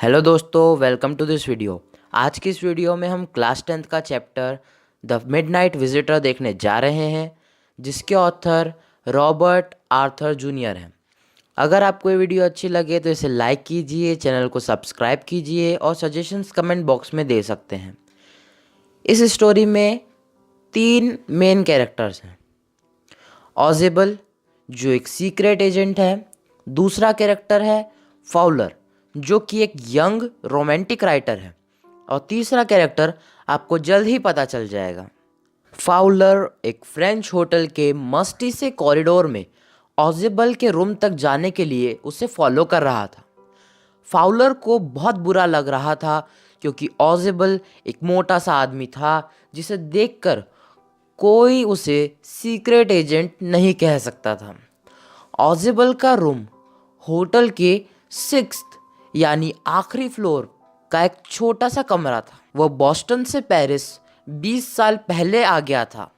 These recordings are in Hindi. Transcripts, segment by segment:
हेलो दोस्तों, वेलकम टू दिस वीडियो। आज की इस वीडियो में हम क्लास 10th का चैप्टर द मिडनाइट विजिटर देखने जा रहे हैं, जिसके ऑथर रॉबर्ट आर्थर जूनियर हैं। अगर आपको ये वीडियो अच्छी लगे तो इसे लाइक कीजिए, चैनल को सब्सक्राइब कीजिए और सजेशंस कमेंट बॉक्स में दे सकते हैं। इस स्टोरी में 3 मेन कैरेक्टर्स हैं। ऑजेबल, जो एक सीक्रेट एजेंट है। दूसरा कैरेक्टर है फाउलर, जो कि एक यंग रोमांटिक राइटर है। और तीसरा कैरेक्टर आपको जल्द ही पता चल जाएगा। फाउलर एक फ्रेंच होटल के मस्ती से कॉरिडोर में ऑजेबल के रूम तक जाने के लिए उसे फॉलो कर रहा था। फाउलर को बहुत बुरा लग रहा था क्योंकि ऑजेबल एक मोटा सा आदमी था जिसे देखकर कोई उसे सीक्रेट एजेंट नहीं कह सकता था। ऑजेबल का रूम होटल के 6th यानी आखिरी फ्लोर का एक छोटा सा कमरा था। वह बॉस्टन से पेरिस 20 साल पहले आ गया था,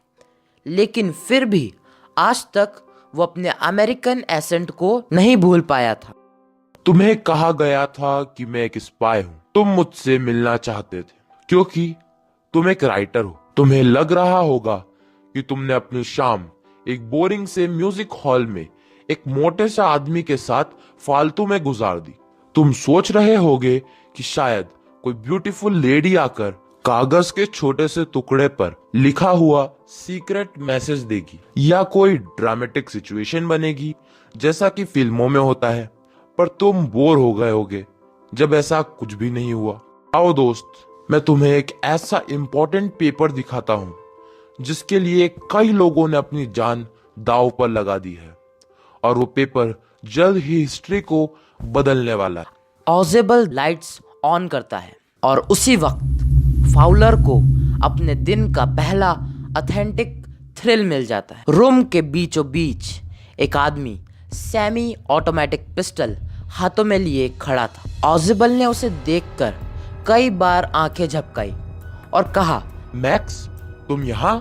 लेकिन फिर भी आज तक वो अपने अमेरिकन एसेंट को नहीं भूल पाया था। तुम्हें कहा गया था कि मैं एक स्पाई हूँ। तुम मुझसे मिलना चाहते थे क्योंकि तुम एक राइटर हो। तुम्हें लग रहा होगा कि तुमने अपनी शाम एक बोरिंग से म्यूजिक हॉल में एक मोटे सा आदमी के साथ फालतू में गुजार दी। तुम सोच रहे होगे कि शायद कोई ब्यूटीफुल लेडी आकर कागज के छोटे से टुकड़े पर लिखा हुआ सीक्रेट मैसेज देगी या कोई ड्रामेटिक सिचुएशन बनेगी जैसा कि फिल्मों में होता है। पर तुम बोर हो गए होगे जब ऐसा कुछ भी नहीं हुआ। आओ दोस्त, मैं तुम्हें एक ऐसा इंपॉर्टेंट पेपर दिखाता हूँ जिसके लिए कई लोगों ने अपनी जान दांव पर लगा दी है, और वो पेपर जल्द ही हिस्ट्री को बदलने वाला है। ऑजेबल लाइट्स ऑन करता है और उसी वक्त फाउलर को अपने दिन का पहला ऑथेंटिक थ्रिल मिल जाता है। रूम के बीचों बीच एक आदमी सेमी ऑटोमेटिक पिस्टल हाथों में लिए खड़ा था। ऑजेबल ने उसे देखकर कई बार आंखें झपकाई और कहा, मैक्स, तुम यहाँ?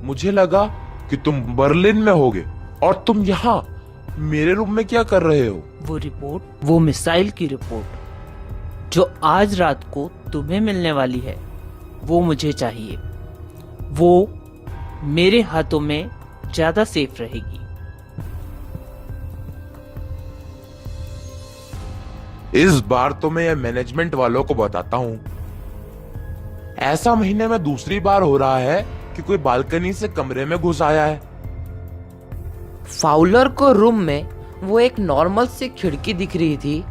मुझे लगा कि तुम बर्लिन में होगे, और तुम यहाँ मेरे रूम में क्या कर रहे हो? वो रिपोर्ट, वो मिसाइल की रिपोर्ट जो आज रात को तुम्हें मिलने वाली है, वो मुझे चाहिए। वो मेरे हाथों में ज्यादा सेफ रहेगी। इस बार तो मैं मैनेजमेंट वालों को बताता हूँ। ऐसा महीने में दूसरी बार हो रहा है कि कोई बालकनी से कमरे में घुस आया है। फाउलर को रूम में वो एक नॉर्मल सी खिड़की दिख रही थी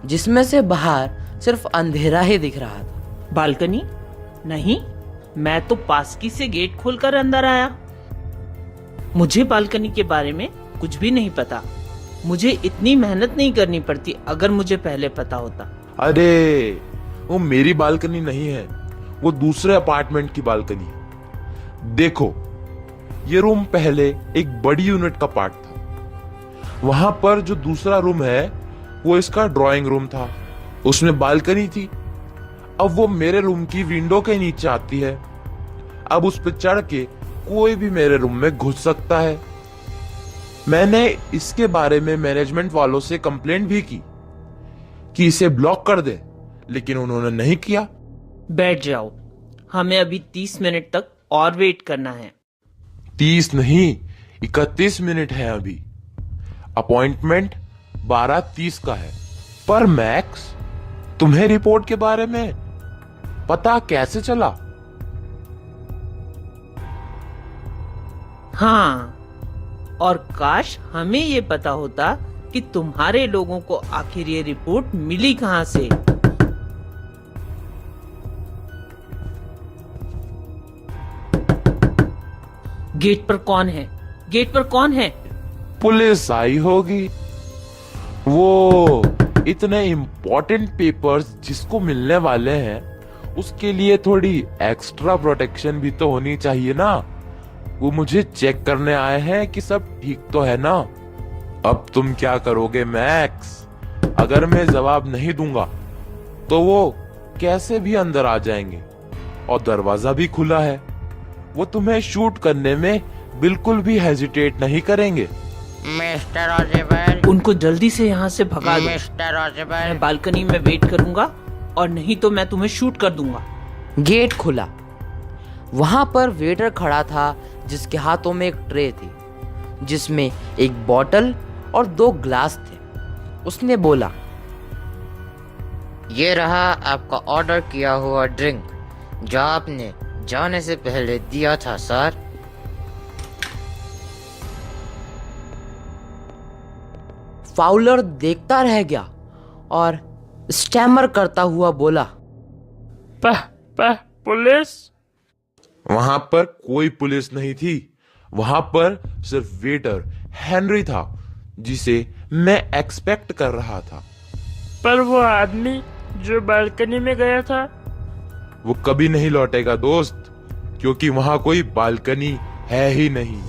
जिसमें से बाहर सिर्फ अंधेरा ही दिख रहा था। बालकनी? नहीं, मैं तो पासकी से गेट खोलकर अंदर आया। मुझे बालकनी के बारे में कुछ भी नहीं पता। मुझे इतनी मेहनत नहीं करनी पड़ती अगर मुझे पहले पता होता। अरे, वो मेरी बालकनी नहीं है, वो दूसरे अपार्टमेंट की बालकनी है। देखो, ये रूम पहले एक बड़ी यूनिट का पार्ट था। वहां पर जो दूसरा रूम है वो इसका ड्राइंग रूम था। उसमें बालकनी थी। अब वो मेरे रूम की विंडो के नीचे आती है। अब उस पर चढ़ के कोई भी मेरे रूम में घुस सकता है। मैंने इसके बारे में मैनेजमेंट वालों से कंप्लेंट भी की कि इसे ब्लॉक कर दे, लेकिन उन्होंने नहीं किया। बैठ जाओ, हमें अभी 30 मिनट तक और वेट करना है। 30 नहीं, 31 मिनट है अभी। अपॉइंटमेंट 12:30 का है। पर मैक्स, तुम्हें रिपोर्ट के बारे में पता कैसे चला? हाँ, और काश हमें ये पता होता कि तुम्हारे लोगों को आखिर ये रिपोर्ट मिली कहां से। गेट पर कौन है? गेट पर कौन है? पुलिस आई होगी। वो इतने इम्पोर्टेंट पेपर्स जिसको मिलने वाले हैं, उसके लिए थोड़ी एक्स्ट्रा प्रोटेक्शन भी तो होनी चाहिए ना। वो मुझे चेक करने आए हैं कि सब ठीक तो है ना। अब तुम क्या करोगे मैक्स? अगर मैं जवाब नहीं दूंगा तो वो कैसे भी अंदर आ जाएंगे, और दरवाजा भी खुला है। वो तुम्हें शूट करने में बिल्कुल भी हेजिटेट नहीं करेंगे। मिस्टर ऑलिवर, उनको जल्दी से यहाँ से भगा दो। Mister Oliver. मैं बालकनी में वेट करूंगा और नहीं तो मैं तुम्हें शूट कर दूंगा। गेट खुला। वहां पर वेटर खड़ा था जिसके हाथों में एक ट्रे थी जिसमें एक बॉटल और 2 ग्लास थे। उसने बोला, ये रहा आपका ऑर्डर किया हुआ ड्रिंक जो आपने जाने से पहले दिया था सर। फाउलर देखता रह गया और स्टैमर करता हुआ बोला, पुलिस? वहां पर कोई पुलिस नहीं थी। वहां पर सिर्फ वेटर हेनरी था जिसे मैं एक्सपेक्ट कर रहा था। पर वो आदमी जो बालकनी में गया था, वो कभी नहीं लौटेगा दोस्त, क्योंकि वहां कोई बालकनी है ही नहीं।